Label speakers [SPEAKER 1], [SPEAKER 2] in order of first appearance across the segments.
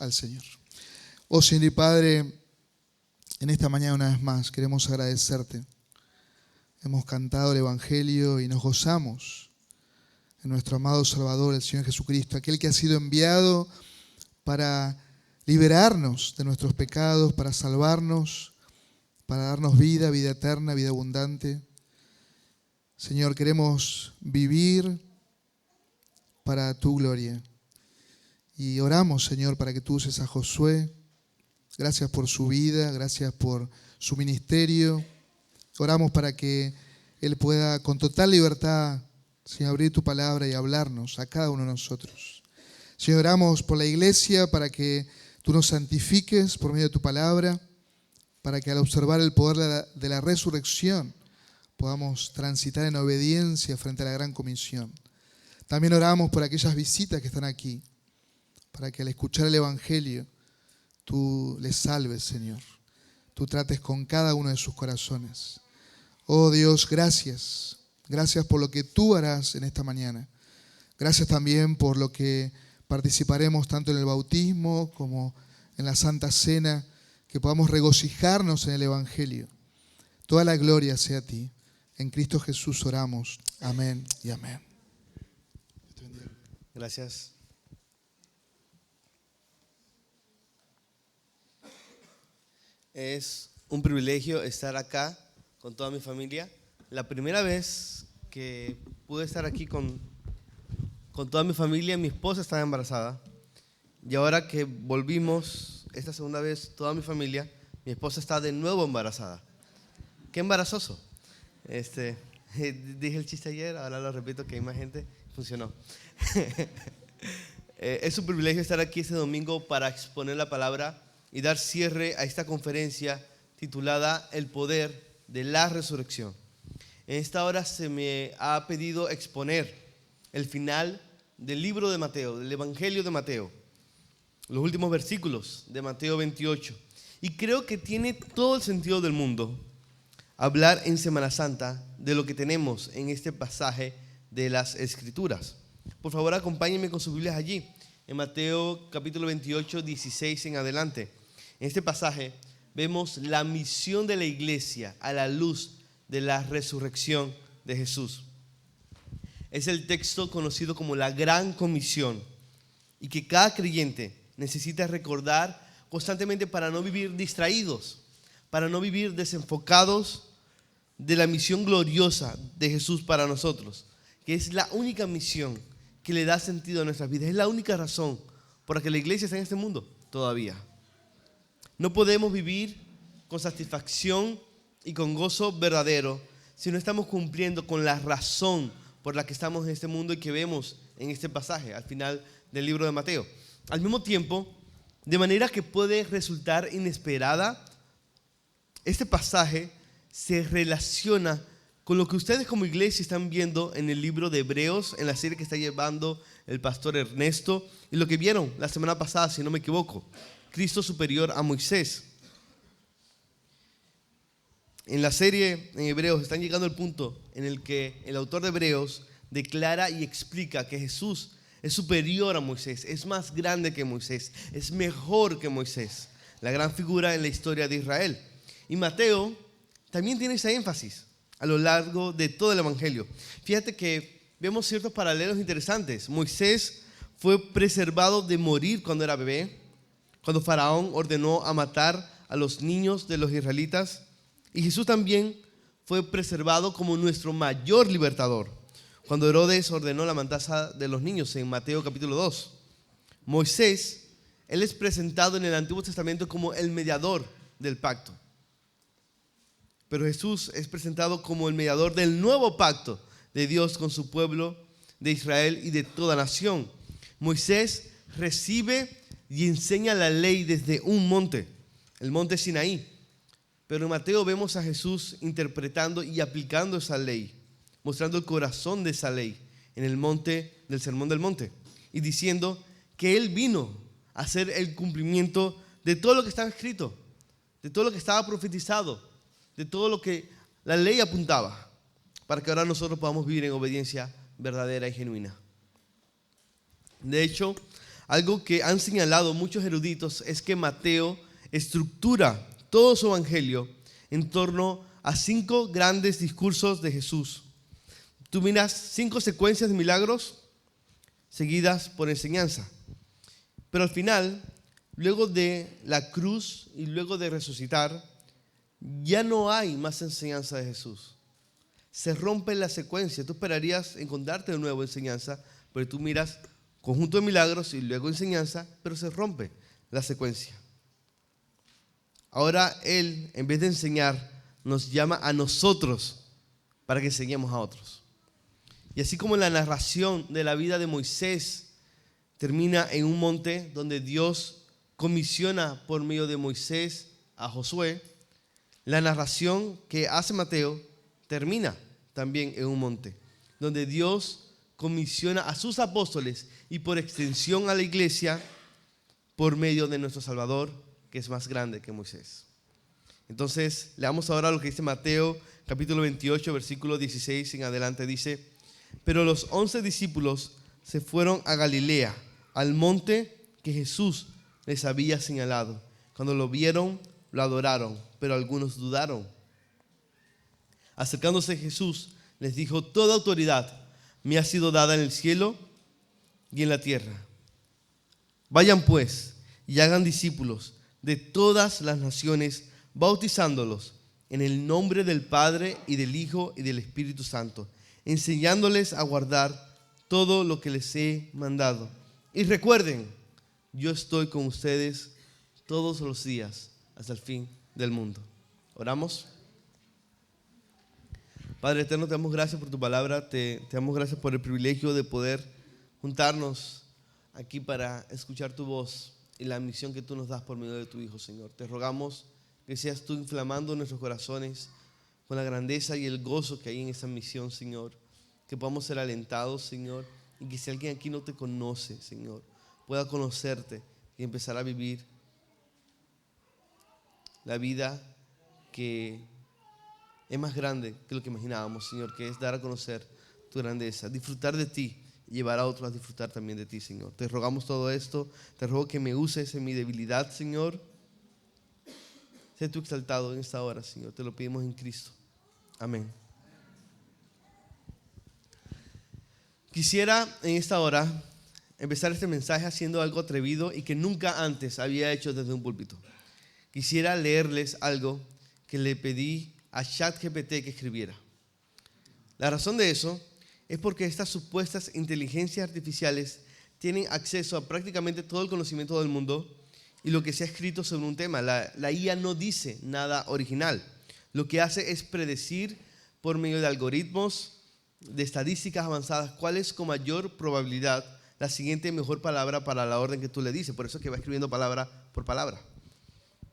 [SPEAKER 1] al Señor. Oh Señor y Padre, en esta mañana una vez más queremos agradecerte. Hemos cantado el Evangelio y nos gozamos en nuestro amado Salvador, el Señor Jesucristo, aquel que ha sido enviado para liberarnos de nuestros pecados, para salvarnos, para darnos vida, vida eterna, vida abundante. Señor, queremos vivir para tu gloria. Y oramos, Señor, para que tú uses a Josué. Gracias por su vida, gracias por su ministerio. Oramos para que él pueda con total libertad, Señor, abrir tu palabra y hablarnos a cada uno de nosotros. Señor, oramos por la iglesia para que tú nos santifiques por medio de tu palabra, para que al observar el poder de la resurrección podamos transitar en obediencia frente a la gran comisión. También oramos por aquellas visitas que están aquí, para que al escuchar el Evangelio tú les salves, Señor. Tú trates con cada uno de sus corazones. Oh Dios, gracias. Gracias por lo que tú harás en esta mañana. Gracias también por lo que participaremos tanto en el bautismo como en la Santa Cena, que podamos regocijarnos en el Evangelio. Toda la gloria sea a ti. En Cristo Jesús oramos. Amén y amén.
[SPEAKER 2] Gracias. Es un privilegio estar acá con toda mi familia. La primera vez que pude estar aquí con toda mi familia, mi esposa estaba embarazada. Y ahora que volvimos, esta segunda vez, toda mi familia, mi esposa está de nuevo embarazada. Qué embarazoso. Dije el chiste ayer, ahora lo repito, que hay más gente. Funcionó. Es un privilegio estar aquí este domingo para exponer la palabra y dar cierre a esta conferencia titulada El poder de la resurrección. En esta hora se me ha pedido exponer el final del libro de Mateo, del Evangelio de Mateo, los últimos versículos de Mateo 28. Y creo que tiene todo el sentido del mundo hablar en Semana Santa de lo que tenemos en este pasaje de las Escrituras. Por favor, acompáñenme con sus Biblias allí, en Mateo capítulo 28, 16 en adelante. En este pasaje vemos la misión de la iglesia a la luz de la resurrección de Jesús. Es el texto conocido como la Gran Comisión y que cada creyente necesita recordar constantemente para no vivir distraídos, para no vivir desenfocados de la misión gloriosa de Jesús para nosotros, que es la única misión que le da sentido a nuestras vidas. Es la única razón por la que la iglesia está en este mundo todavía. No podemos vivir con satisfacción y con gozo verdadero si no estamos cumpliendo con la razón por la que estamos en este mundo y que vemos en este pasaje al final del libro de Mateo. Al mismo tiempo, de manera que puede resultar inesperada, este pasaje se relaciona con lo que ustedes como iglesia están viendo en el libro de Hebreos, en la serie que está llevando el pastor Ernesto, y lo que vieron la semana pasada, si no me equivoco, Cristo superior a Moisés. En la serie en Hebreos están llegando al punto en el que el autor de Hebreos declara y explica que Jesús es superior a Moisés, es más grande que Moisés, es mejor que Moisés, la gran figura en la historia de Israel. Y Mateo también tiene ese énfasis a lo largo de todo el Evangelio. Fíjate que vemos ciertos paralelos interesantes. Moisés fue preservado de morir cuando era bebé, cuando Faraón ordenó a matar a los niños de los israelitas. Y Jesús también fue preservado como nuestro mayor libertador, cuando Herodes ordenó la matanza de los niños en Mateo capítulo 2. Moisés, él es presentado en el Antiguo Testamento como el mediador del pacto. Pero Jesús es presentado como el mediador del nuevo pacto de Dios con su pueblo de Israel y de toda nación. Moisés recibe y enseña la ley desde un monte, el monte Sinaí. Pero en Mateo vemos a Jesús interpretando y aplicando esa ley, mostrando el corazón de esa ley en el monte del Sermón del Monte y diciendo que Él vino a hacer el cumplimiento de todo lo que estaba escrito, de todo lo que estaba profetizado, de todo lo que la ley apuntaba, para que ahora nosotros podamos vivir en obediencia verdadera y genuina. De hecho, algo que han señalado muchos eruditos es que Mateo estructura todo su evangelio en torno a 5 grandes discursos de Jesús. Tú miras 5 secuencias de milagros seguidas por enseñanza. Pero al final, luego de la cruz y luego de resucitar, ya no hay más enseñanza de Jesús. Se rompe la secuencia. Tú esperarías encontrarte de nuevo enseñanza, pero tú miras conjunto de milagros y luego enseñanza, pero se rompe la secuencia. Ahora Él, en vez de enseñar, nos llama a nosotros para que enseñemos a otros. Y así como la narración de la vida de Moisés termina en un monte donde Dios comisiona por medio de Moisés a Josué, la narración que hace Mateo termina también en un monte donde Dios comisiona a sus apóstoles y por extensión a la iglesia por medio de nuestro Salvador, que es más grande que Moisés. Entonces, leamos ahora lo que dice Mateo capítulo 28, versículo 16 en adelante. Dice: pero los 11 discípulos se fueron a Galilea, al monte que Jesús les había señalado. Cuando lo vieron, lo adoraron, pero algunos dudaron. Acercándose Jesús, les dijo: toda autoridad me ha sido dada en el cielo y en la tierra. Vayan pues y hagan discípulos de todas las naciones, bautizándolos en el nombre del Padre y del Hijo y del Espíritu Santo, enseñándoles a guardar todo lo que les he mandado. Y recuerden, yo estoy con ustedes todos los días hasta el fin del mundo. Oramos. Padre eterno, te damos gracias por tu palabra, te damos gracias por el privilegio de poder juntarnos aquí para escuchar tu voz y la misión que tú nos das por medio de tu Hijo, Señor. Te rogamos que seas tú inflamando nuestros corazones con la grandeza y el gozo que hay en esa misión, Señor. Que podamos ser alentados, Señor, y que si alguien aquí no te conoce, Señor, pueda conocerte y empezar a vivir la vida que es más grande que lo que imaginábamos, Señor, que es dar a conocer tu grandeza, disfrutar de ti y llevar a otros a disfrutar también de ti, Señor. Te rogamos todo esto, te ruego que me uses en mi debilidad, Señor. Sé tú exaltado en esta hora, Señor, te lo pedimos en Cristo. Amén. Quisiera en esta hora empezar este mensaje haciendo algo atrevido y que nunca antes había hecho desde un púlpito. Quisiera leerles algo que le pedí a ChatGPT que escribiera. La razón de eso es porque estas supuestas inteligencias artificiales tienen acceso a prácticamente todo el conocimiento del mundo y lo que se ha escrito sobre un tema. La IA no dice nada original. Lo que hace es predecir por medio de algoritmos, de estadísticas avanzadas, cuál es con mayor probabilidad la siguiente mejor palabra para la orden que tú le dices. Por eso es que va escribiendo palabra por palabra.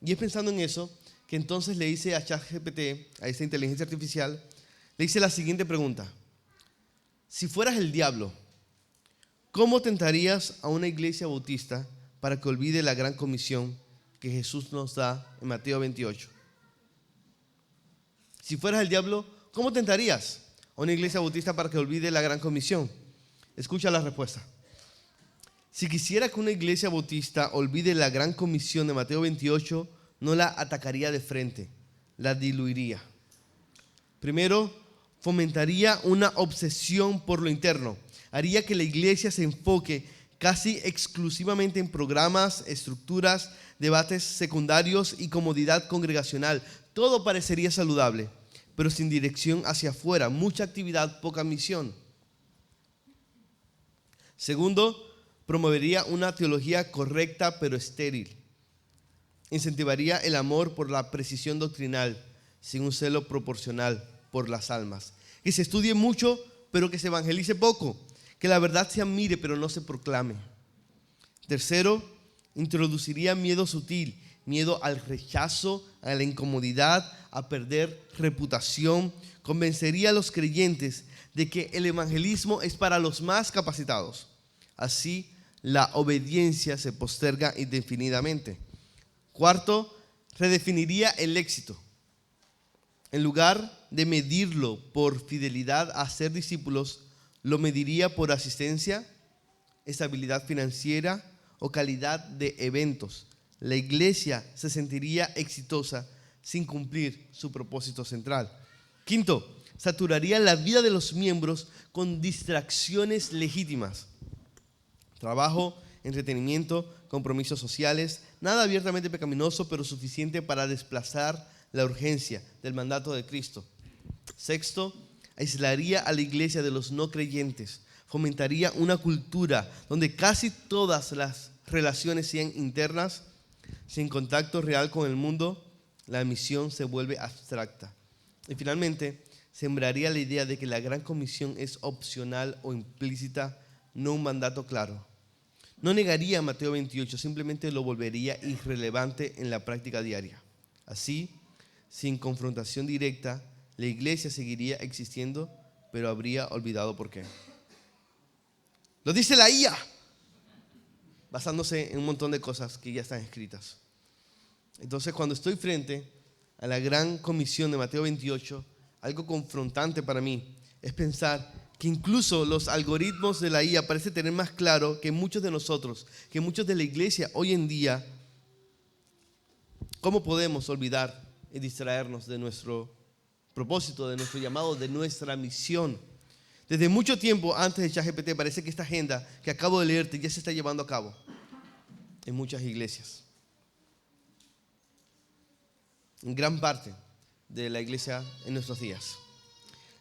[SPEAKER 2] Y es pensando en eso que entonces le hice a ChatGPT, a esta inteligencia artificial, le hice la siguiente pregunta: si fueras el diablo, ¿cómo tentarías a una iglesia bautista para que olvide la gran comisión que Jesús nos da en Mateo 28? Si fueras el diablo, ¿cómo tentarías a una iglesia bautista para que olvide la gran comisión? Escucha la respuesta. Si quisiera que una iglesia bautista olvide la gran comisión de Mateo 28, no la atacaría de frente, la diluiría. Primero, fomentaría una obsesión por lo interno. Haría que la iglesia se enfoque casi exclusivamente en programas, estructuras, debates secundarios y comodidad congregacional. Todo parecería saludable, pero sin dirección hacia afuera. Mucha actividad, poca misión. Segundo, promovería una teología correcta pero estéril. Incentivaría el amor por la precisión doctrinal, sin un celo proporcional por las almas. Que se estudie mucho, pero que se evangelice poco. Que la verdad se admire, pero no se proclame. Tercero, introduciría miedo sutil, miedo al rechazo, a la incomodidad, a perder reputación. Convencería a los creyentes de que el evangelismo es para los más capacitados. Así, la obediencia se posterga indefinidamente. Cuarto, redefiniría el éxito. En lugar de medirlo por fidelidad a ser discípulos, lo mediría por asistencia, estabilidad financiera o calidad de eventos, la iglesia se sentiría exitosa sin cumplir su propósito central. Quinto, saturaría la vida de los miembros con distracciones legítimas. Trabajo, entretenimiento, compromisos sociales, nada abiertamente pecaminoso, pero suficiente para desplazar la urgencia del mandato de Cristo. Sexto, aislaría a la iglesia de los no creyentes, fomentaría una cultura donde casi todas las relaciones sean internas, sin contacto real con el mundo. La misión se vuelve abstracta. Y finalmente, sembraría la idea de que la gran comisión es opcional o implícita, no un mandato claro. No negaría Mateo 28, simplemente lo volvería irrelevante en la práctica diaria. Así, sin confrontación directa, la iglesia seguiría existiendo, pero habría olvidado por qué. Lo dice la IA, basándose en un montón de cosas que ya están escritas. Entonces, cuando estoy frente a la gran comisión de Mateo 28, algo confrontante para mí es pensar que incluso los algoritmos de la IA parecen tener más claro que muchos de nosotros, que muchos de la iglesia hoy en día. ¿Cómo podemos olvidar y distraernos de nuestro propósito, de nuestro llamado, de nuestra misión? Desde mucho tiempo antes de ChatGPT parece que esta agenda que acabo de leerte ya se está llevando a cabo en muchas iglesias. En gran parte de la iglesia en nuestros días.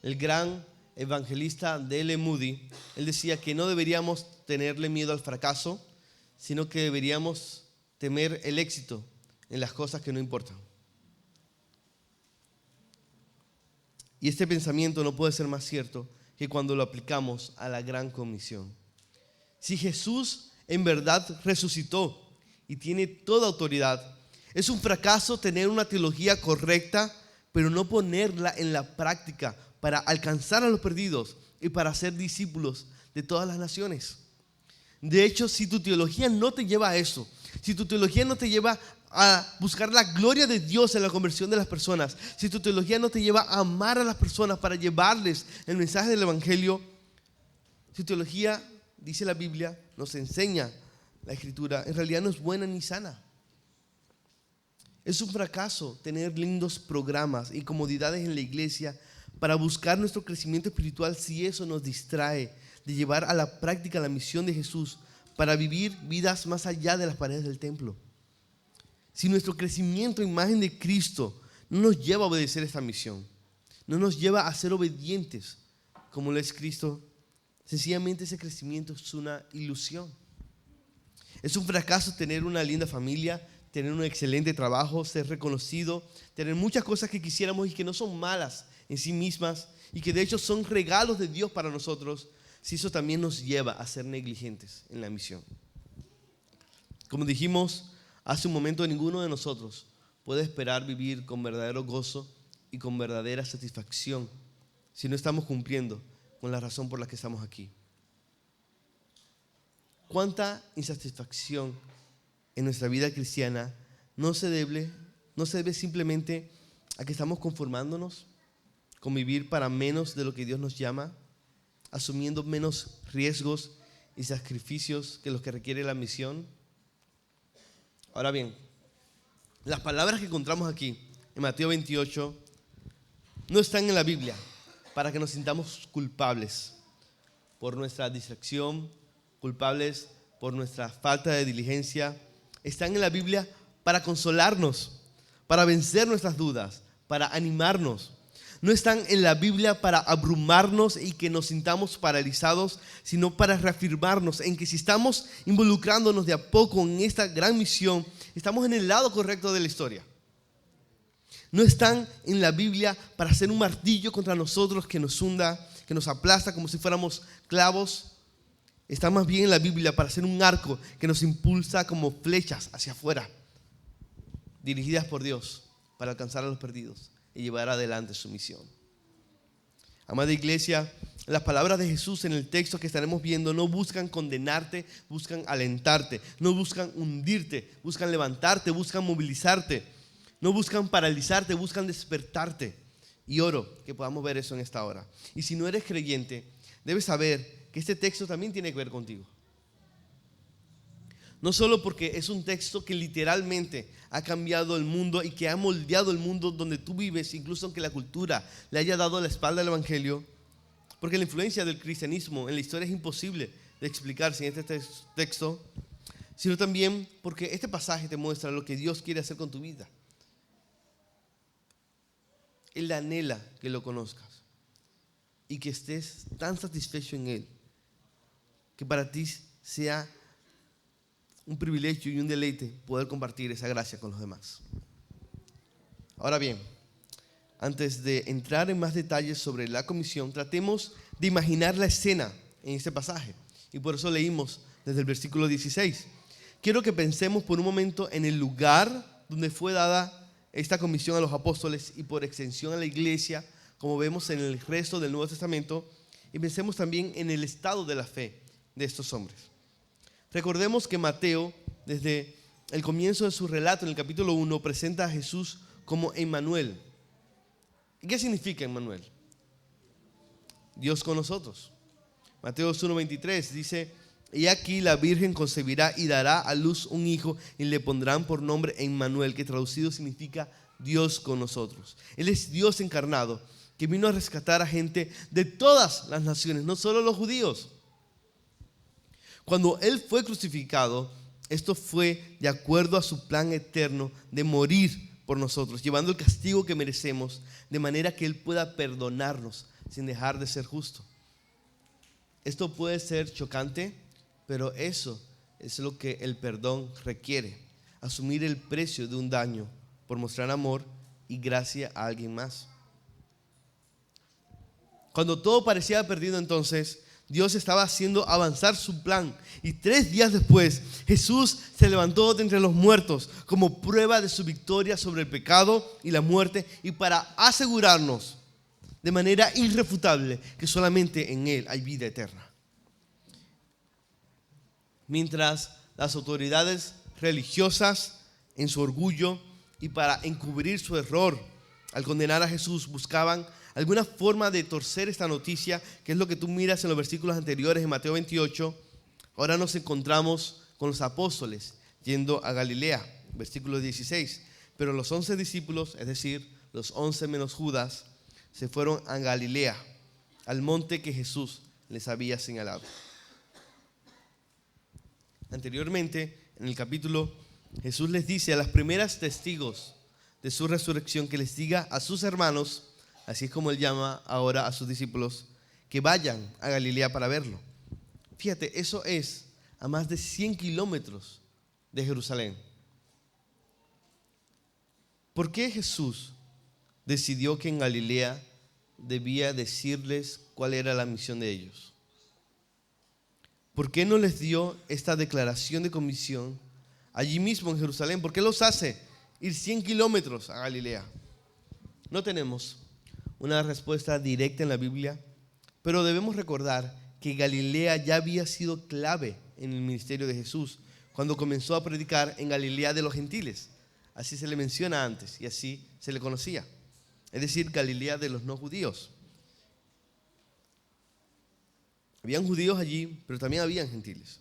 [SPEAKER 2] El gran evangelista D.L. Moody, él decía que no deberíamos tenerle miedo al fracaso, sino que deberíamos temer el éxito en las cosas que no importan. Y este pensamiento no puede ser más cierto que cuando lo aplicamos a la gran comisión. Si Jesús en verdad resucitó y tiene toda autoridad, es un fracaso tener una teología correcta, pero no ponerla en la práctica para alcanzar a los perdidos y para ser discípulos de todas las naciones. De hecho, si tu teología no te lleva a eso, si tu teología no te lleva a buscar la gloria de Dios en la conversión de las personas, si tu teología no te lleva a amar a las personas para llevarles el mensaje del evangelio, si tu teología, dice la Biblia, nos enseña la Escritura, en realidad no es buena ni sana. Es un fracaso tener lindos programas y comodidades en la iglesia para buscar nuestro crecimiento espiritual si eso nos distrae de llevar a la práctica la misión de Jesús para vivir vidas más allá de las paredes del templo. Si nuestro crecimiento en imagen de Cristo no nos lleva a obedecer esta misión, no nos lleva a ser obedientes como lo es Cristo, sencillamente ese crecimiento es una ilusión. Es un fracaso tener una linda familia, tener un excelente trabajo, ser reconocido, tener muchas cosas que quisiéramos y que no son malas en sí mismas y que de hecho son regalos de Dios para nosotros, si eso también nos lleva a ser negligentes en la misión. Como dijimos hace un momento, ninguno de nosotros puede esperar vivir con verdadero gozo y con verdadera satisfacción si no estamos cumpliendo con la razón por la que estamos aquí. ¿Cuánta insatisfacción en nuestra vida cristiana no se debe simplemente a que estamos conformándonos con vivir para menos de lo que Dios nos llama, asumiendo menos riesgos y sacrificios que los que requiere la misión? Ahora bien, las palabras que encontramos aquí en Mateo 28 no están en la Biblia para que nos sintamos culpables por nuestra distracción, culpables por nuestra falta de diligencia. Están en la Biblia para consolarnos, para vencer nuestras dudas, para animarnos. No están en la Biblia para abrumarnos y que nos sintamos paralizados, sino para reafirmarnos en que si estamos involucrándonos de a poco en esta gran misión, estamos en el lado correcto de la historia. No están en la Biblia para ser un martillo contra nosotros que nos hunda, que nos aplasta como si fuéramos clavos. Están más bien en la Biblia para ser un arco que nos impulsa como flechas hacia afuera, dirigidas por Dios para alcanzar a los perdidos y llevar adelante su misión. Amada iglesia, las palabras de Jesús en el texto que estaremos viendo no buscan condenarte, buscan alentarte, no buscan hundirte, buscan levantarte, buscan movilizarte, no buscan paralizarte, buscan despertarte. Y oro que podamos ver eso en esta hora. Y si no eres creyente, debes saber que este texto también tiene que ver contigo. No solo porque es un texto que literalmente ha cambiado el mundo y que ha moldeado el mundo donde tú vives, incluso aunque la cultura le haya dado la espalda al Evangelio, porque la influencia del cristianismo en la historia es imposible de explicar sin este texto, sino también porque este pasaje te muestra lo que Dios quiere hacer con tu vida. Él anhela que lo conozcas y que estés tan satisfecho en Él, que para ti sea un privilegio y un deleite poder compartir esa gracia con los demás. Ahora bien, antes de entrar en más detalles sobre la comisión, tratemos de imaginar la escena en este pasaje. Y por eso leímos desde el versículo 16. Quiero que pensemos por un momento en el lugar donde fue dada esta comisión a los apóstoles y por extensión a la iglesia, como vemos en el resto del Nuevo Testamento, y pensemos también en el estado de la fe de estos hombres. Recordemos que Mateo, desde el comienzo de su relato en el capítulo 1, presenta a Jesús como Emmanuel. ¿Y qué significa Emmanuel? Dios con nosotros. Mateo 1:23 dice: y aquí la Virgen concebirá y dará a luz un hijo y le pondrán por nombre Emmanuel, que traducido significa Dios con nosotros. Él es Dios encarnado, que vino a rescatar a gente de todas las naciones, no solo los judíos. Cuando Él fue crucificado, esto fue de acuerdo a su plan eterno de morir por nosotros, llevando el castigo que merecemos, de manera que Él pueda perdonarnos sin dejar de ser justo. Esto puede ser chocante, pero eso es lo que el perdón requiere: asumir el precio de un daño por mostrar amor y gracia a alguien más. Cuando todo parecía perdido, entonces Dios estaba haciendo avanzar su plan, y 3 días después Jesús se levantó de entre los muertos como prueba de su victoria sobre el pecado y la muerte, y para asegurarnos de manera irrefutable que solamente en Él hay vida eterna. Mientras las autoridades religiosas, en su orgullo y para encubrir su error al condenar a Jesús, buscaban alguna forma de torcer esta noticia, que es lo que tú miras en los versículos anteriores en Mateo 28, ahora nos encontramos con los apóstoles yendo a Galilea, versículo 16. Pero los 11 discípulos, es decir, los 11 menos Judas, se fueron a Galilea, al monte que Jesús les había señalado. Anteriormente, en el capítulo, Jesús les dice a las primeras testigos de su resurrección que les diga a sus hermanos, así es como Él llama ahora a sus discípulos, que vayan a Galilea para verlo. Fíjate, eso es a más de 100 kilómetros de Jerusalén. ¿Por qué Jesús decidió que en Galilea debía decirles cuál era la misión de ellos? ¿Por qué no les dio esta declaración de comisión allí mismo en Jerusalén? ¿Por qué los hace ir 100 kilómetros a Galilea? No tenemos una respuesta directa en la Biblia, pero debemos recordar que Galilea ya había sido clave en el ministerio de Jesús cuando comenzó a predicar en Galilea de los gentiles. Así se le menciona antes y así se le conocía. Es decir, Galilea de los no judíos. Habían judíos allí, pero también habían gentiles.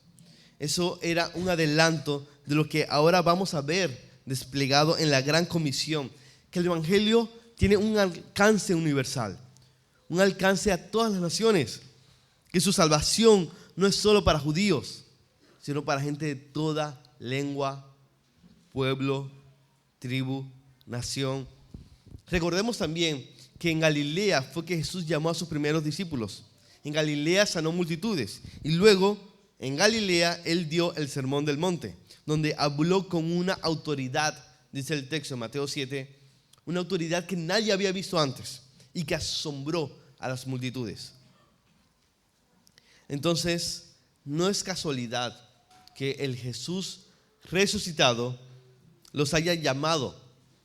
[SPEAKER 2] Eso era un adelanto de lo que ahora vamos a ver desplegado en la gran comisión, que el evangelio tiene un alcance universal, un alcance a todas las naciones, que su salvación no es solo para judíos, sino para gente de toda lengua, pueblo, tribu, nación. Recordemos también que en Galilea fue que Jesús llamó a sus primeros discípulos. En Galilea sanó multitudes y luego en Galilea Él dio el sermón del monte, donde habló con una autoridad, dice el texto en Mateo 7, una autoridad que nadie había visto antes y que asombró a las multitudes. Entonces, no es casualidad que el Jesús resucitado los haya llamado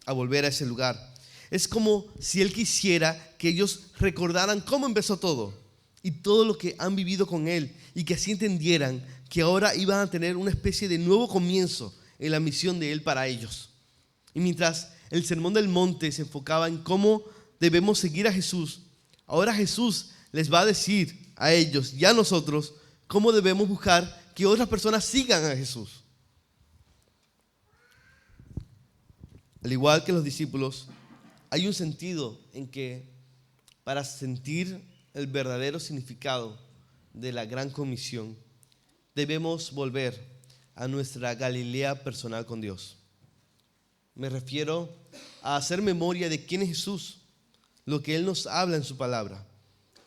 [SPEAKER 2] a volver a ese lugar. Es como si Él quisiera que ellos recordaran cómo empezó todo y todo lo que han vivido con Él, y que así entendieran que ahora iban a tener una especie de nuevo comienzo en la misión de Él para ellos. Y mientras el sermón del monte se enfocaba en cómo debemos seguir a Jesús, ahora Jesús les va a decir a ellos y a nosotros cómo debemos buscar que otras personas sigan a Jesús. Al igual que los discípulos, hay un sentido en que para sentir el verdadero significado de la gran comisión, debemos volver a nuestra Galilea personal con Dios. Me refiero a hacer memoria de quién es Jesús, lo que Él nos habla en su palabra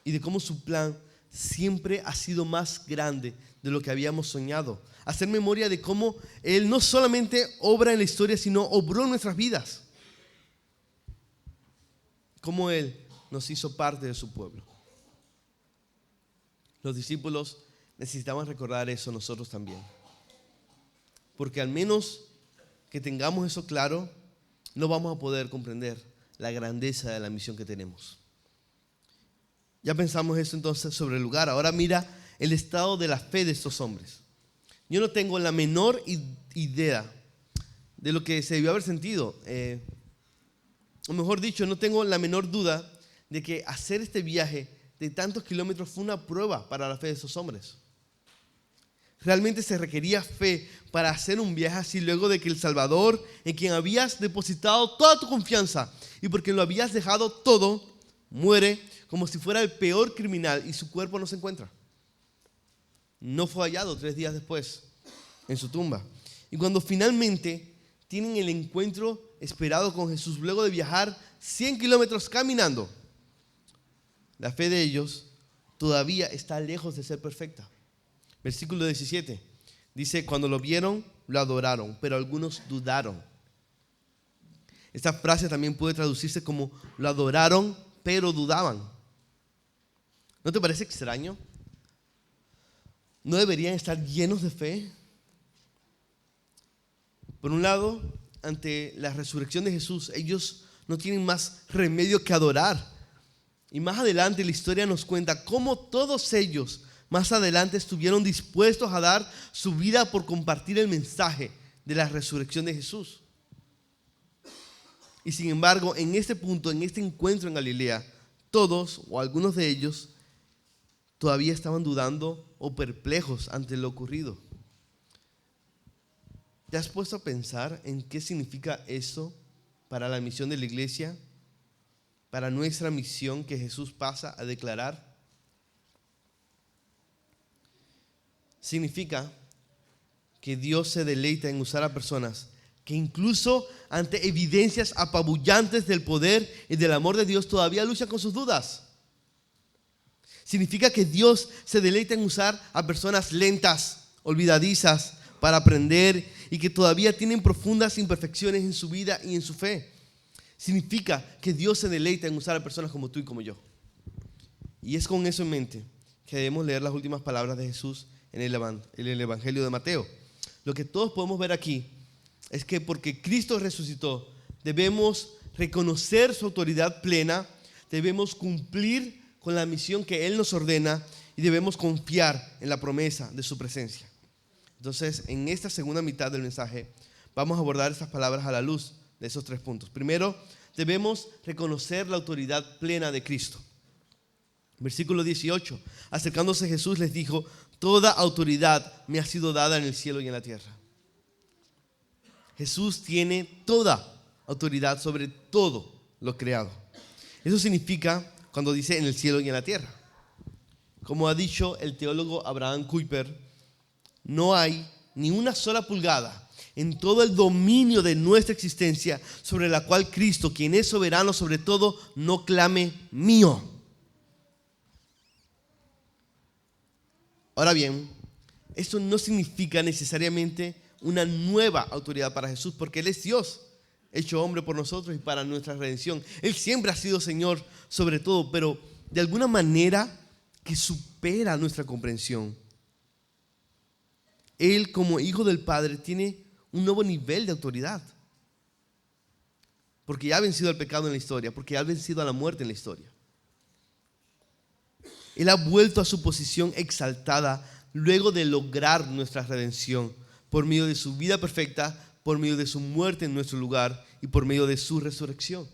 [SPEAKER 2] y de cómo su plan siempre ha sido más grande de lo que habíamos soñado. Hacer memoria de cómo Él no solamente obra en la historia, sino obró en nuestras vidas. Cómo Él nos hizo parte de su pueblo. Los discípulos necesitaban recordar eso nosotros también. Porque al menos que tengamos eso claro, no vamos a poder comprender la grandeza de la misión que tenemos. Ya pensamos eso entonces sobre el lugar. Ahora mira el estado de la fe de estos hombres. Yo no tengo la menor idea de lo que se debió haber sentido. O mejor dicho, no tengo la menor duda de que hacer este viaje de tantos kilómetros fue una prueba para la fe de estos hombres. Realmente se requería fe para hacer un viaje así luego de que el Salvador, en quien habías depositado toda tu confianza y porque lo habías dejado todo, muere como si fuera el peor criminal y su cuerpo no se encuentra. No fue hallado 3 días después en su tumba. Y cuando finalmente tienen el encuentro esperado con Jesús, luego de viajar 100 kilómetros caminando, la fe de ellos todavía está lejos de ser perfecta. Versículo 17 dice: cuando lo vieron, lo adoraron, pero algunos dudaron. Esta frase también puede traducirse como lo adoraron, pero dudaban. ¿No te parece extraño? ¿No deberían estar llenos de fe? Por un lado, ante la resurrección de Jesús, ellos no tienen más remedio que adorar. Y más adelante la historia nos cuenta cómo todos ellos más adelante estuvieron dispuestos a dar su vida por compartir el mensaje de la resurrección de Jesús. Y sin embargo, en este punto, en este encuentro en Galilea, todos o algunos de ellos todavía estaban dudando o perplejos ante lo ocurrido. ¿Te has puesto a pensar en qué significa eso para la misión de la iglesia? Para nuestra misión que Jesús pasa a declarar. Significa que Dios se deleita en usar a personas que incluso ante evidencias apabullantes del poder y del amor de Dios todavía luchan con sus dudas. Significa que Dios se deleita en usar a personas lentas, olvidadizas, para aprender y que todavía tienen profundas imperfecciones en su vida y en su fe. Significa que Dios se deleita en usar a personas como tú y como yo. Y es con eso en mente que debemos leer las últimas palabras de Jesús en el Evangelio de Mateo. Lo que todos podemos ver aquí es que porque Cristo resucitó, debemos reconocer su autoridad plena, debemos cumplir con la misión que Él nos ordena y debemos confiar en la promesa de su presencia. Entonces, en esta segunda mitad del mensaje, vamos a abordar estas palabras a la luz de esos 3 puntos. Primero, debemos reconocer la autoridad plena de Cristo. Versículo 18, acercándose Jesús les dijo: toda autoridad me ha sido dada en el cielo y en la tierra. Jesús tiene toda autoridad sobre todo lo creado. Eso significa cuando dice en el cielo y en la tierra. Como ha dicho el teólogo Abraham Kuyper, no hay ni una sola pulgada en todo el dominio de nuestra existencia sobre la cual Cristo, quien es soberano sobre todo, no clame mío. Ahora bien, esto no significa necesariamente una nueva autoridad para Jesús, porque Él es Dios, hecho hombre por nosotros y para nuestra redención. Él siempre ha sido Señor sobre todo, pero de alguna manera que supera nuestra comprensión. Él, como Hijo del Padre, tiene un nuevo nivel de autoridad, porque ya ha vencido el pecado en la historia, porque ha vencido a la muerte en la historia. Él ha vuelto a su posición exaltada luego de lograr nuestra redención por medio de su vida perfecta, por medio de su muerte en nuestro lugar y por medio de su resurrección.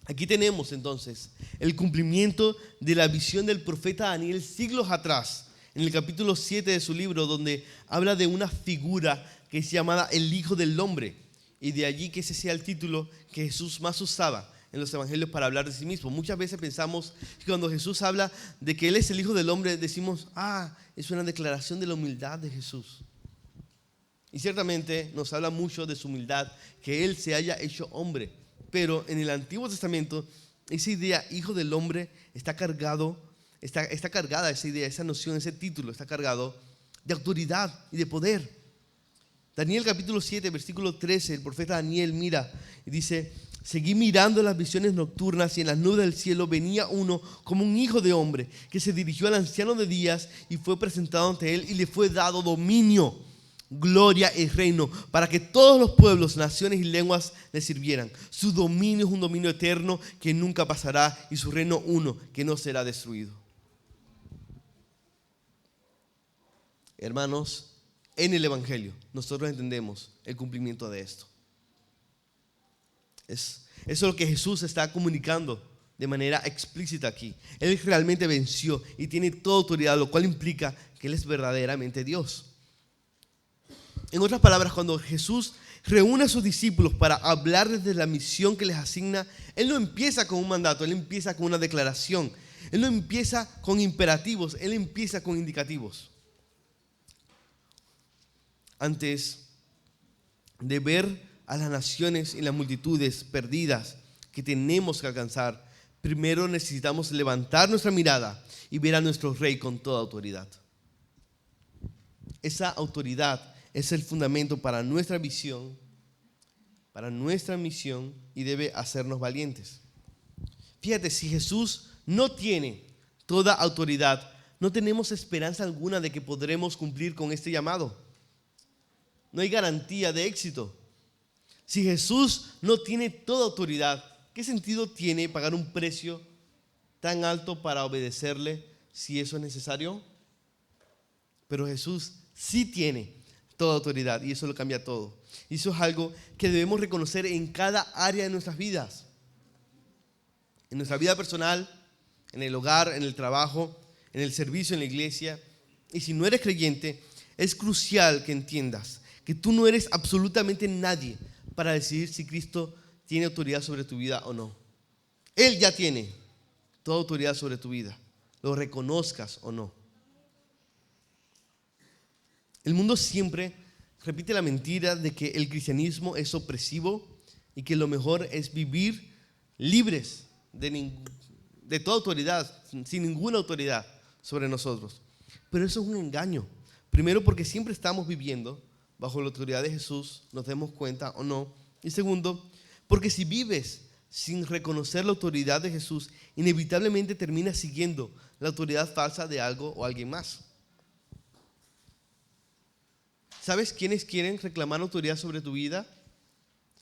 [SPEAKER 2] Aquí tenemos entonces el cumplimiento de la visión del profeta Daniel siglos atrás, en el capítulo 7 de su libro, donde habla de una figura que es llamada el Hijo del Hombre. Y de allí que ese sea el título que Jesús más usaba en los evangelios para hablar de sí mismo. Muchas veces pensamos que cuando Jesús habla de que Él es el Hijo del Hombre, decimos, es una declaración de la humildad de Jesús. Y ciertamente nos habla mucho de su humildad, que Él se haya hecho hombre. Pero en el Antiguo Testamento, esa idea, Hijo del Hombre, está cargada esa idea, esa noción, ese título, está cargado de autoridad y de poder. Daniel capítulo 7, versículo 13, el profeta Daniel mira y dice: seguí mirando las visiones nocturnas y en las nubes del cielo venía uno como un hijo de hombre que se dirigió al anciano de días y fue presentado ante él y le fue dado dominio, gloria y reino para que todos los pueblos, naciones y lenguas le sirvieran. Su dominio es un dominio eterno que nunca pasará y su reino uno que no será destruido. Hermanos, en el Evangelio nosotros entendemos el cumplimiento de esto. Eso es lo que Jesús está comunicando de manera explícita aquí. Él realmente venció y tiene toda autoridad, lo cual implica que Él es verdaderamente Dios. En otras palabras, cuando Jesús reúne a sus discípulos para hablarles de la misión que les asigna, Él no empieza con un mandato, Él empieza con una declaración. Él no empieza con imperativos, Él empieza con indicativos. Antes de ver a las naciones y las multitudes perdidas que tenemos que alcanzar, primero necesitamos levantar nuestra mirada y ver a nuestro Rey con toda autoridad. Esa autoridad es el fundamento para nuestra visión, para nuestra misión, y debe hacernos valientes. Fíjate, si Jesús no tiene toda autoridad, no tenemos esperanza alguna de que podremos cumplir con este llamado. No hay garantía de éxito. Si Jesús no tiene toda autoridad, ¿qué sentido tiene pagar un precio tan alto para obedecerle si eso es necesario? Pero Jesús sí tiene toda autoridad y eso lo cambia todo. Y eso es algo que debemos reconocer en cada área de nuestras vidas. En nuestra vida personal, en el hogar, en el trabajo, en el servicio, en la iglesia. Y si no eres creyente, es crucial que entiendas que tú no eres absolutamente nadie para decidir si Cristo tiene autoridad sobre tu vida o no. Él ya tiene toda autoridad sobre tu vida, lo reconozcas o no. El mundo siempre repite la mentira de que el cristianismo es opresivo y que lo mejor es vivir libres de toda autoridad, sin ninguna autoridad sobre nosotros. Pero eso es un engaño. Primero, porque siempre estamos viviendo bajo la autoridad de Jesús, nos demos cuenta o no. Y segundo, porque si vives sin reconocer la autoridad de Jesús, inevitablemente terminas siguiendo la autoridad falsa de algo o alguien más. ¿Sabes quiénes quieren reclamar autoridad sobre tu vida?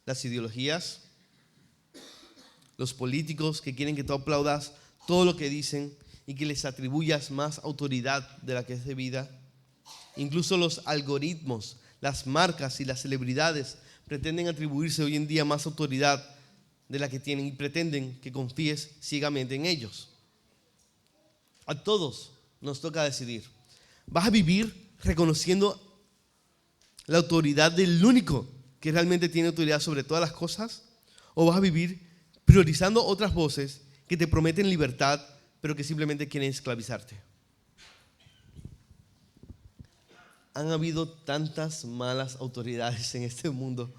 [SPEAKER 2] Las ideologías, los políticos que quieren que tú aplaudas todo lo que dicen y que les atribuyas más autoridad de la que es debida. Incluso los algoritmos, las marcas y las celebridades pretenden atribuirse hoy en día más autoridad de la que tienen y pretenden que confíes ciegamente en ellos. A todos nos toca decidir. ¿Vas a vivir reconociendo la autoridad del único que realmente tiene autoridad sobre todas las cosas? ¿O vas a vivir priorizando otras voces que te prometen libertad, pero que simplemente quieren esclavizarte? Han habido tantas malas autoridades en este mundo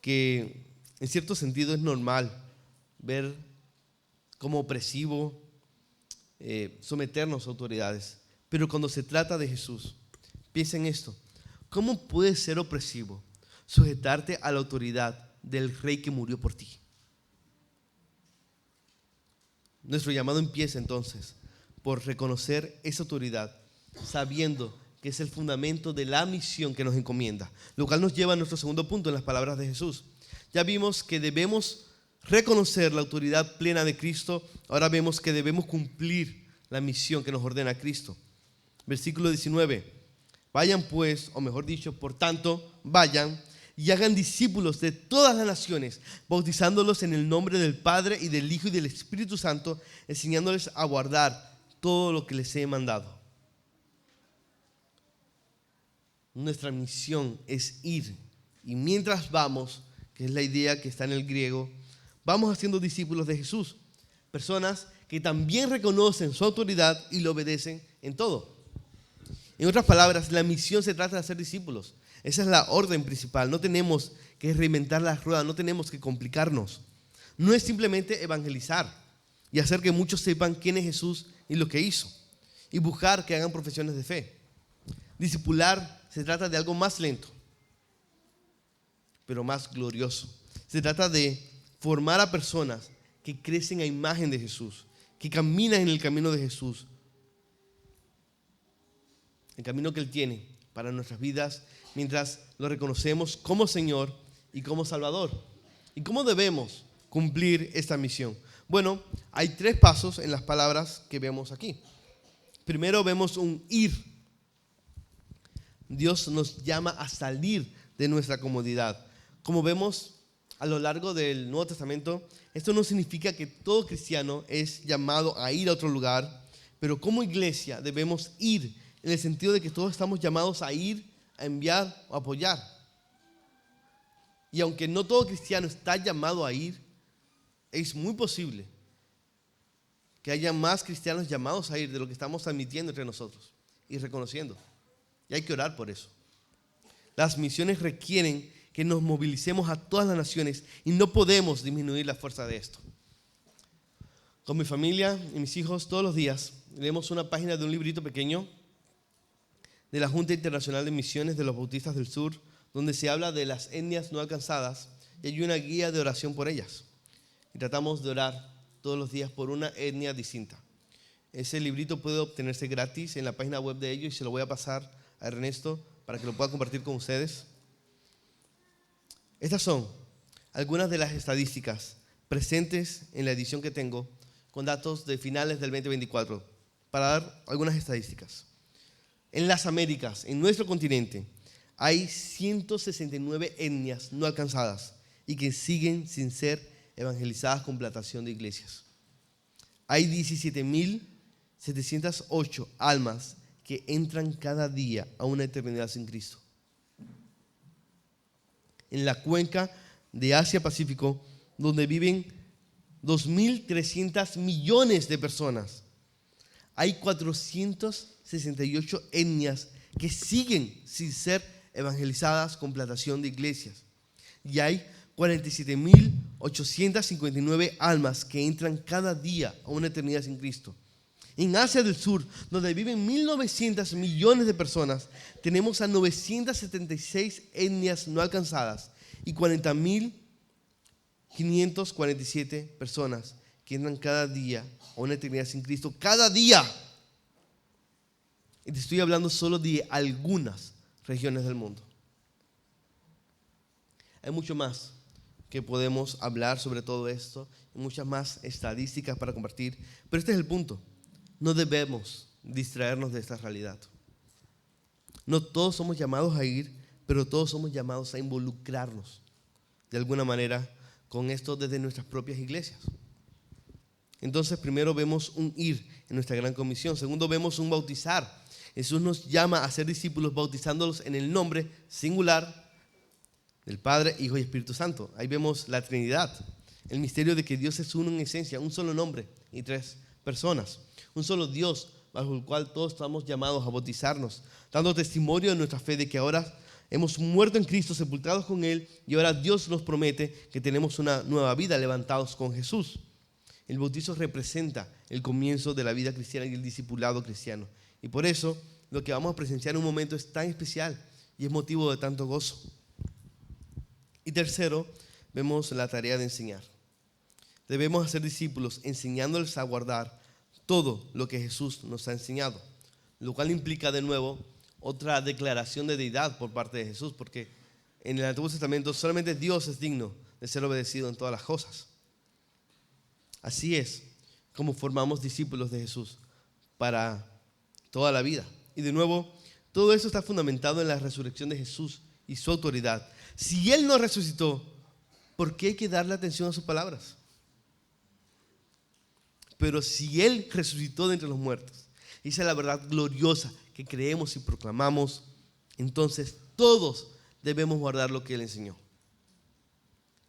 [SPEAKER 2] que en cierto sentido es normal ver como opresivo someternos a autoridades. Pero cuando se trata de Jesús, piensa en esto: ¿cómo puede ser opresivo sujetarte a la autoridad del Rey que murió por ti? Nuestro llamado empieza entonces por reconocer esa autoridad, sabiendo que es el fundamento de la misión que nos encomienda, lo cual nos lleva a nuestro segundo punto en las palabras de Jesús. Ya vimos que debemos reconocer la autoridad plena de Cristo, ahora vemos que debemos cumplir la misión que nos ordena Cristo. Versículo 19: vayan pues, o mejor dicho, por tanto, vayan y hagan discípulos de todas las naciones, bautizándolos en el nombre del Padre y del Hijo y del Espíritu Santo, enseñándoles a guardar todo lo que les he mandado. Nuestra misión es ir Y mientras vamos, que es la idea que está en el griego, vamos haciendo discípulos de Jesús. Personas que también reconocen su autoridad y lo obedecen en todo. En otras palabras, la misión se trata de hacer discípulos. Esa es la orden principal. No tenemos que reinventar las ruedas, no tenemos que complicarnos. No es simplemente evangelizar y hacer que muchos sepan quién es Jesús y lo que hizo, y buscar que hagan profesiones de fe. Discipular se trata de algo más lento, pero más glorioso. Se trata de formar a personas que crecen a imagen de Jesús, que caminan en el camino de Jesús, el camino que Él tiene para nuestras vidas, mientras lo reconocemos como Señor y como Salvador. ¿Y cómo debemos cumplir esta misión? Bueno, hay 3 pasos en las palabras que vemos aquí. Primero vemos un ir. Dios nos llama a salir de nuestra comodidad. Como vemos a lo largo del Nuevo Testamento, esto no significa que todo cristiano es llamado a ir a otro lugar, pero como iglesia debemos ir, en el sentido de que todos estamos llamados a ir, a enviar o a apoyar. Y aunque no todo cristiano está llamado a ir, es muy posible que haya más cristianos llamados a ir de lo que estamos admitiendo entre nosotros y reconociendo. Y hay que orar por eso. Las misiones requieren que nos movilicemos a todas las naciones y no podemos disminuir la fuerza de esto. Con mi familia y mis hijos todos los días leemos una página de un librito pequeño de la Junta Internacional de Misiones de los Bautistas del Sur, donde se habla de las etnias no alcanzadas y hay una guía de oración por ellas. Y tratamos de orar todos los días por una etnia distinta. Ese librito puede obtenerse gratis en la página web de ellos y se lo voy a pasar a Ernesto para que lo pueda compartir con ustedes. Estas son algunas de las estadísticas presentes en la edición que tengo con datos de finales del 2024, para dar algunas estadísticas. En las Américas, en nuestro continente, hay 169 etnias no alcanzadas y que siguen sin ser evangelizadas con plantación de iglesias. Hay 17.708 almas que entran cada día a una eternidad sin Cristo. En la cuenca de Asia-Pacífico, donde viven 2.300 millones de personas, hay 468 etnias que siguen sin ser evangelizadas con plantación de iglesias. Y hay 47.859 almas que entran cada día a una eternidad sin Cristo. En Asia del Sur, donde viven 1.900 millones de personas, tenemos a 976 etnias no alcanzadas y 40.547 personas que entran cada día a una eternidad sin Cristo. ¡Cada día! Y te estoy hablando solo de algunas regiones del mundo. Hay mucho más que podemos hablar sobre todo esto, y muchas más estadísticas para compartir, pero este es el punto. No debemos distraernos de esta realidad. No todos somos llamados a ir, pero todos somos llamados a involucrarnos de alguna manera con esto desde nuestras propias iglesias. Entonces, primero vemos un ir en nuestra gran comisión. Segundo, vemos un bautizar. Jesús nos llama a ser discípulos bautizándolos en el nombre singular del Padre, Hijo y Espíritu Santo. Ahí vemos la Trinidad, el misterio de que Dios es uno en esencia, un solo nombre y 3 personas. Un solo Dios bajo el cual todos estamos llamados a bautizarnos, dando testimonio de nuestra fe de que ahora hemos muerto en Cristo, sepultados con Él, y ahora Dios nos promete que tenemos una nueva vida levantados con Jesús. El bautizo representa el comienzo de la vida cristiana y el discipulado cristiano. Y por eso lo que vamos a presenciar en un momento es tan especial y es motivo de tanto gozo. Y tercero, vemos la tarea de enseñar. Debemos hacer discípulos enseñándoles a guardar todo lo que Jesús nos ha enseñado, lo cual implica de nuevo otra declaración de deidad por parte de Jesús, porque en el Antiguo Testamento solamente Dios es digno de ser obedecido en todas las cosas. Así es como formamos discípulos de Jesús para toda la vida. Y de nuevo, todo eso está fundamentado en la resurrección de Jesús y su autoridad. Si Él no resucitó, ¿por qué hay que darle atención a sus palabras? Pero si Él resucitó de entre los muertos, esa es la verdad gloriosa que creemos y proclamamos, entonces todos debemos guardar lo que Él enseñó.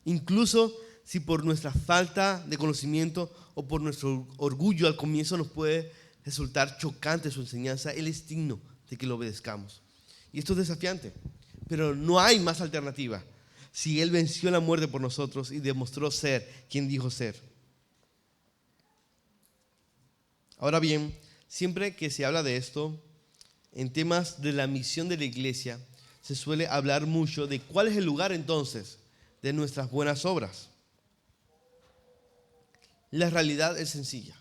[SPEAKER 2] Incluso si por nuestra falta de conocimiento o por nuestro orgullo al comienzo nos puede resultar chocante su enseñanza, Él es digno de que lo obedezcamos. Y esto es desafiante, pero no hay más alternativa. Si Él venció la muerte por nosotros y demostró ser quien dijo ser. Ahora bien, siempre que se habla de esto, en temas de la misión de la iglesia, se suele hablar mucho de cuál es el lugar entonces de nuestras buenas obras. La realidad es sencilla.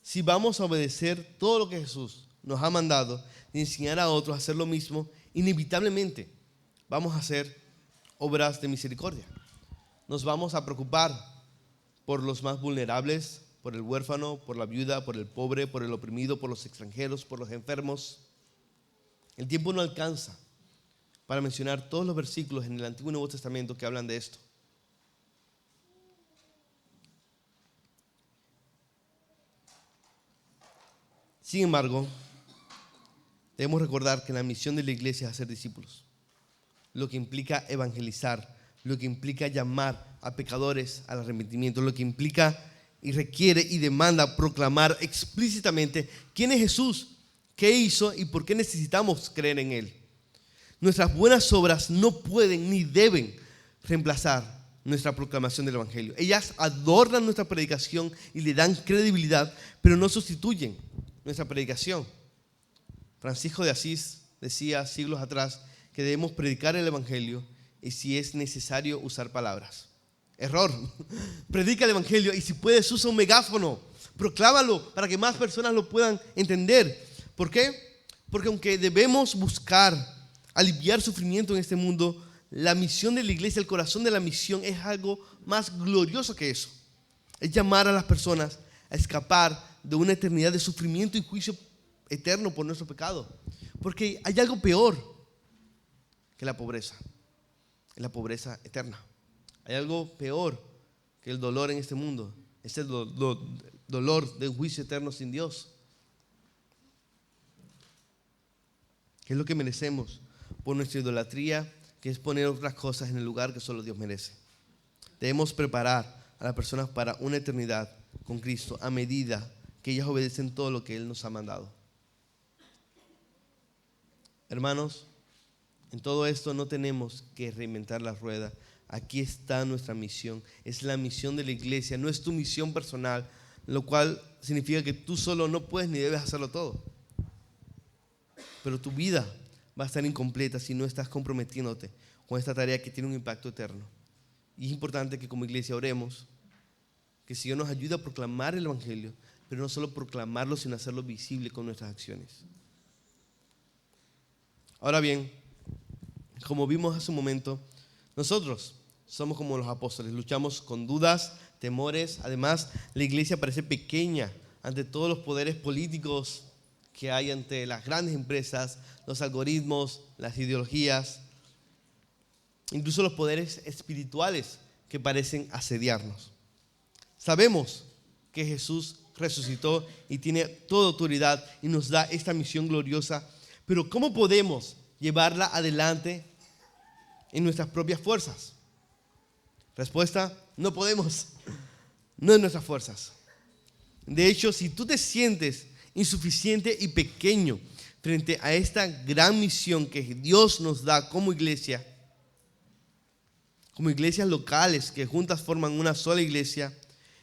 [SPEAKER 2] Si vamos a obedecer todo lo que Jesús nos ha mandado y enseñar a otros a hacer lo mismo, inevitablemente vamos a hacer obras de misericordia. Nos vamos a preocupar por los más vulnerables, por el huérfano, por la viuda, por el pobre, por el oprimido, por los extranjeros, por los enfermos. El tiempo no alcanza para mencionar todos los versículos en el Antiguo y Nuevo Testamento que hablan de esto. Sin embargo, debemos recordar que la misión de la iglesia es hacer discípulos, lo que implica evangelizar, lo que implica llamar a pecadores al arrepentimiento, lo que implica y requiere y demanda proclamar explícitamente quién es Jesús, qué hizo y por qué necesitamos creer en Él. Nuestras buenas obras no pueden ni deben reemplazar nuestra proclamación del Evangelio. Ellas adornan nuestra predicación y le dan credibilidad, pero no sustituyen nuestra predicación. Francisco de Asís decía siglos atrás que debemos predicar el Evangelio y si es necesario usar palabras. Error. Predica el Evangelio y si puedes usa un megáfono. Proclámalo para que más personas lo puedan entender. ¿Por qué? Porque aunque debemos buscar aliviar sufrimiento en este mundo, la misión de la iglesia, el corazón de la misión es algo más glorioso que eso. Es llamar a las personas a escapar de una eternidad de sufrimiento y juicio eterno por nuestro pecado. Porque hay algo peor que la pobreza. Es la pobreza eterna. Hay algo peor que el dolor en este mundo. Es el dolor de un juicio eterno sin Dios. ¿Qué es lo que merecemos por nuestra idolatría? Que es poner otras cosas en el lugar que solo Dios merece. Debemos preparar a las personas para una eternidad con Cristo a medida que ellas obedecen todo lo que Él nos ha mandado. Hermanos, en todo esto no tenemos que reinventar la rueda. Aquí está nuestra misión. Es la misión de la iglesia, no es tu misión personal, lo cual significa que tú solo no puedes ni debes hacerlo todo. Pero tu vida va a estar incompleta si no estás comprometiéndote con esta tarea que tiene un impacto eterno. Y es importante que como iglesia oremos, que el Señor nos ayude a proclamar el Evangelio, pero no solo proclamarlo, sino hacerlo visible con nuestras acciones. Ahora bien, como vimos hace un momento, nosotros somos como los apóstoles, luchamos con dudas, temores. Además, la iglesia parece pequeña ante todos los poderes políticos que hay ante las grandes empresas, los algoritmos, las ideologías, incluso los poderes espirituales que parecen asediarnos. Sabemos que Jesús resucitó y tiene toda autoridad y nos da esta misión gloriosa, pero ¿cómo podemos llevarla adelante en nuestras propias fuerzas? Respuesta: no podemos, no en nuestras fuerzas. De hecho, si tú te sientes insuficiente y pequeño frente a esta gran misión que Dios nos da como iglesia, como iglesias locales que juntas forman una sola iglesia,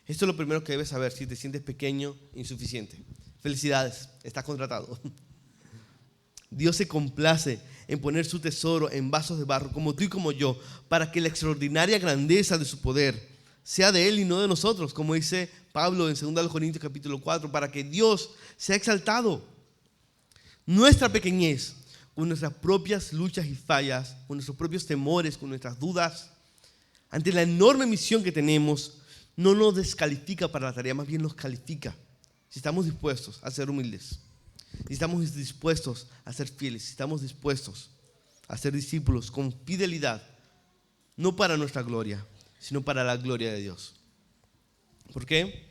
[SPEAKER 2] esto es lo primero que debes saber si te sientes pequeño e insuficiente. Felicidades, estás contratado. Dios se complace en poner su tesoro en vasos de barro, como tú y como yo, para que la extraordinaria grandeza de su poder sea de Él y no de nosotros, como dice Pablo en 2 Corintios capítulo 4, para que Dios sea exaltado. Nuestra pequeñez, con nuestras propias luchas y fallas, con nuestros propios temores, con nuestras dudas, ante la enorme misión que tenemos, no nos descalifica para la tarea, más bien nos califica. Si estamos dispuestos a ser humildes, si estamos dispuestos a ser fieles, si estamos dispuestos a ser discípulos con fidelidad, no para nuestra gloria, sino para la gloria de Dios. ¿Por qué?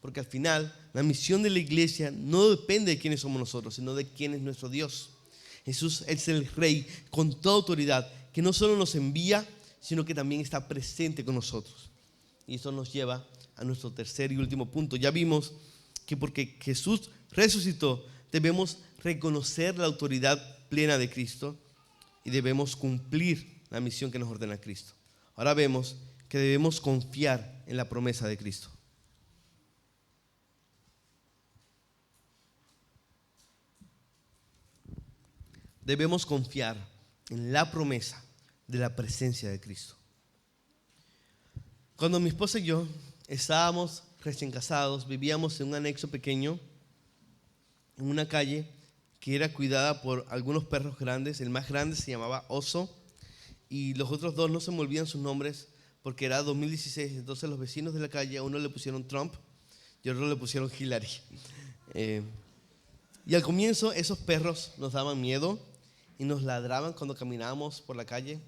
[SPEAKER 2] Porque al final la misión de la iglesia no depende de quiénes somos nosotros, sino de quién es nuestro Dios. Jesús es el Rey con toda autoridad que no solo nos envía, sino que también está presente con nosotros. Y eso nos lleva a nuestro tercer y último punto. Ya vimos que porque Jesús resucitó, debemos reconocer la autoridad plena de Cristo y debemos cumplir la misión que nos ordena Cristo. Ahora vemos que debemos confiar en la promesa de Cristo. Debemos confiar en la promesa de la presencia de Cristo. Cuando mi esposa y yo estábamos recién casados, vivíamos en un anexo pequeño, en una calle que era cuidada por algunos perros grandes. El más grande se llamaba Oso y los otros dos no se me olvidan sus nombres porque era 2016. Entonces los vecinos de la calle, a uno le pusieron Trump y a otro le pusieron Hillary. Y al comienzo esos perros nos daban miedo y nos ladraban cuando caminábamos por la calle.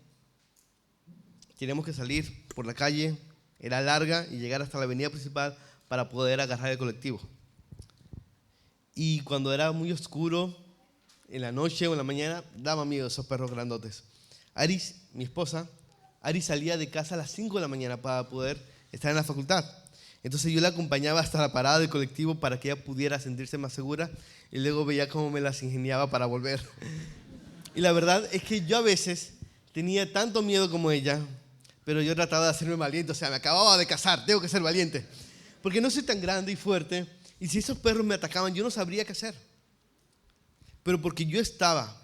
[SPEAKER 2] Teníamos que salir por la calle, era larga, y llegar hasta la avenida principal para poder agarrar el colectivo. Y cuando era muy oscuro, en la noche o en la mañana, daba miedo esos perros grandotes. Aris, mi esposa, Aris salía de casa a las 5 de la mañana para poder estar en la facultad. Entonces yo la acompañaba hasta la parada del colectivo para que ella pudiera sentirse más segura y luego veía cómo me las ingeniaba para volver. Y la verdad es que yo a veces tenía tanto miedo como ella, pero yo trataba de hacerme valiente. O sea, me acababa de casar, tengo que ser valiente. Porque no soy tan grande y fuerte, y si esos perros me atacaban, yo no sabría qué hacer. Pero porque yo estaba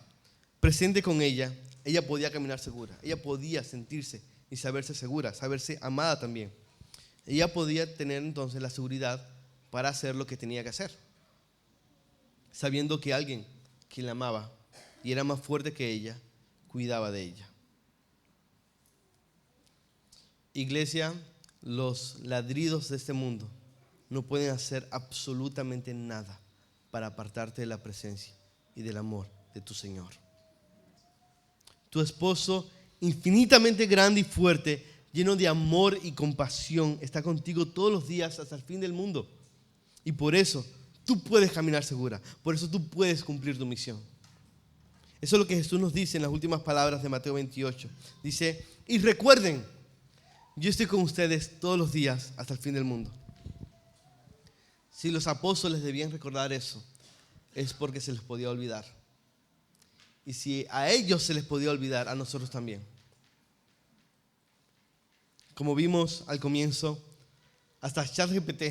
[SPEAKER 2] presente con ella, ella podía caminar segura. Ella podía sentirse y saberse segura, saberse amada también. Ella podía tener entonces la seguridad para hacer lo que tenía que hacer, sabiendo que alguien que la amaba y era más fuerte que ella, cuidaba de ella. Iglesia, los ladridos de este mundo no pueden hacer absolutamente nada para apartarte de la presencia y del amor de tu Señor. Tu esposo, infinitamente grande y fuerte, lleno de amor y compasión, está contigo todos los días hasta el fin del mundo. Y por eso tú puedes caminar segura, por eso tú puedes cumplir tu misión. Eso es lo que Jesús nos dice en las últimas palabras de Mateo 28. Dice, y recuerden, yo estoy con ustedes todos los días hasta el fin del mundo. Si los apóstoles debían recordar eso, es porque se les podía olvidar. Y si a ellos se les podía olvidar, a nosotros también. Como vimos al comienzo, hasta ChatGPT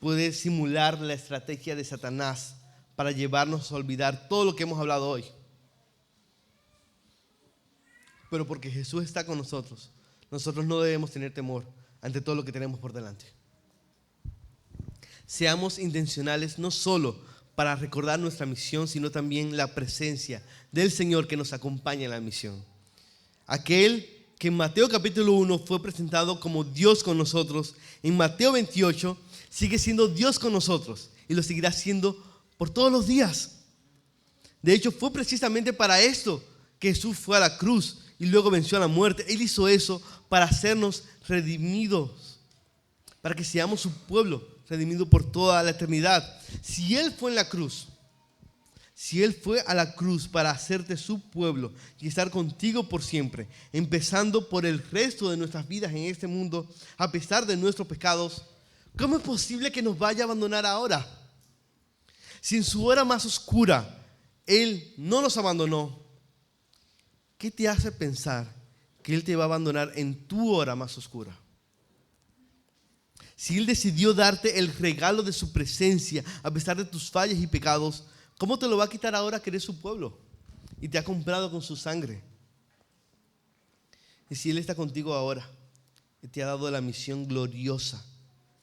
[SPEAKER 2] puede simular la estrategia de Satanás para llevarnos a olvidar todo lo que hemos hablado hoy. Pero porque Jesús está con nosotros, nosotros no debemos tener temor ante todo lo que tenemos por delante. Seamos intencionales no solo para recordar nuestra misión, sino también la presencia del Señor que nos acompaña en la misión. Aquel que en Mateo capítulo 1 fue presentado como Dios con nosotros, en Mateo 28 sigue siendo Dios con nosotros y lo seguirá siendo por todos los días. De hecho, fue precisamente para esto que Jesús fue a la cruz y luego venció a la muerte. Él hizo eso para hacernos redimidos, para que seamos su pueblo, redimido por toda la eternidad. Si Él fue en la cruz, si Él fue a la cruz para hacerte su pueblo y estar contigo por siempre, empezando por el resto de nuestras vidas en este mundo, a pesar de nuestros pecados, ¿cómo es posible que nos vaya a abandonar ahora? Si en su hora más oscura Él no nos abandonó, ¿qué te hace pensar que Él te va a abandonar en tu hora más oscura? Si Él decidió darte el regalo de su presencia a pesar de tus fallas y pecados, ¿cómo te lo va a quitar ahora que eres su pueblo y te ha comprado con su sangre? Y si Él está contigo ahora y te ha dado la misión gloriosa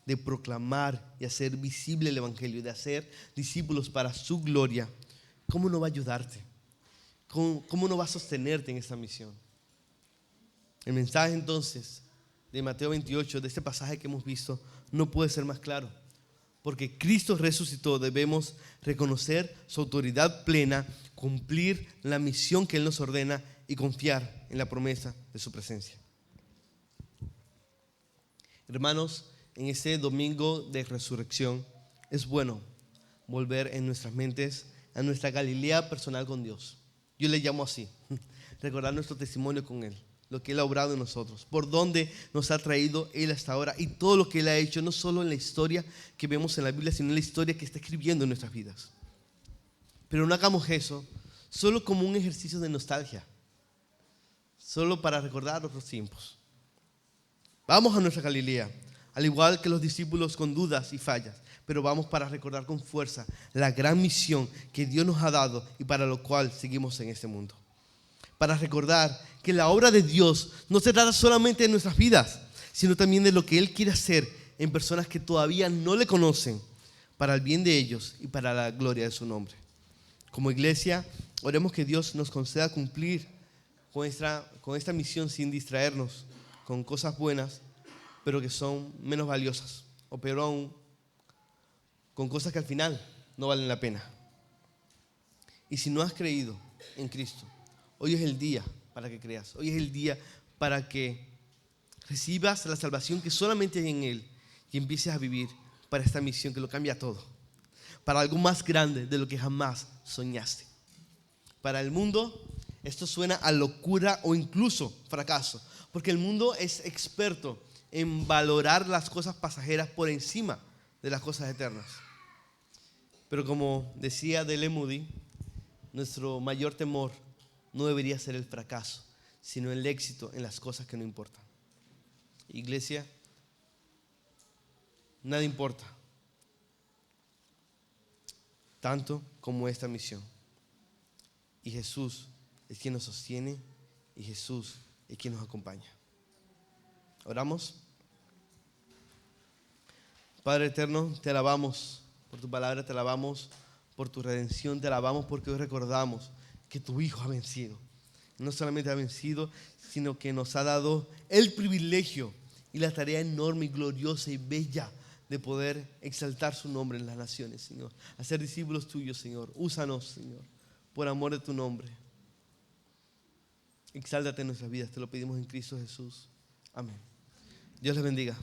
[SPEAKER 2] de proclamar y hacer visible el Evangelio, de hacer discípulos para su gloria, ¿cómo no va a ayudarte? ¿Cómo no va a sostenerte en esta misión? El mensaje entonces de Mateo 28, de este pasaje que hemos visto, no puede ser más claro. Porque Cristo resucitó, debemos reconocer su autoridad plena, cumplir la misión que Él nos ordena y confiar en la promesa de su presencia. Hermanos, en este domingo de resurrección es bueno volver en nuestras mentes a nuestra Galilea personal con Dios. Yo le llamo así, recordar nuestro testimonio con Él, lo que Él ha obrado en nosotros, por dónde nos ha traído Él hasta ahora y todo lo que Él ha hecho, no solo en la historia que vemos en la Biblia, sino en la historia que está escribiendo en nuestras vidas. Pero no hagamos eso solo como un ejercicio de nostalgia, solo para recordar otros tiempos. Vamos a nuestra Galilea, al igual que los discípulos con dudas y fallas, pero vamos para recordar con fuerza la gran misión que Dios nos ha dado y para lo cual seguimos en este mundo. Para recordar que la obra de Dios no se trata solamente de nuestras vidas, sino también de lo que Él quiere hacer en personas que todavía no le conocen, para el bien de ellos y para la gloria de su nombre. Como iglesia, oremos que Dios nos conceda cumplir con esta misión sin distraernos con cosas buenas, pero que son menos valiosas, o peor aún, con cosas que al final no valen la pena. Y si no has creído en Cristo, hoy es el día para que creas. Hoy es el día para que recibas la salvación que solamente hay en Él y empieces a vivir para esta misión que lo cambia todo, para algo más grande de lo que jamás soñaste. Para el mundo esto suena a locura o incluso fracaso, porque el mundo es experto en valorar las cosas pasajeras por encima de las cosas eternas. Pero como decía D.L. Moody, nuestro mayor temor no debería ser el fracaso, sino el éxito en las cosas que no importan. Iglesia, nada importa tanto como esta misión. Y Jesús es quien nos sostiene y Jesús es quien nos acompaña. Oramos. Padre eterno, te alabamos por tu palabra, te alabamos por tu redención, te alabamos porque hoy recordamos que tu Hijo ha vencido. No solamente ha vencido, sino que nos ha dado el privilegio y la tarea enorme y gloriosa y bella de poder exaltar su nombre en las naciones, Señor. Hacer discípulos tuyos, Señor. Úsanos, Señor, por amor de tu nombre. Exáltate en nuestras vidas, te lo pedimos en Cristo Jesús. Amén. Dios les bendiga.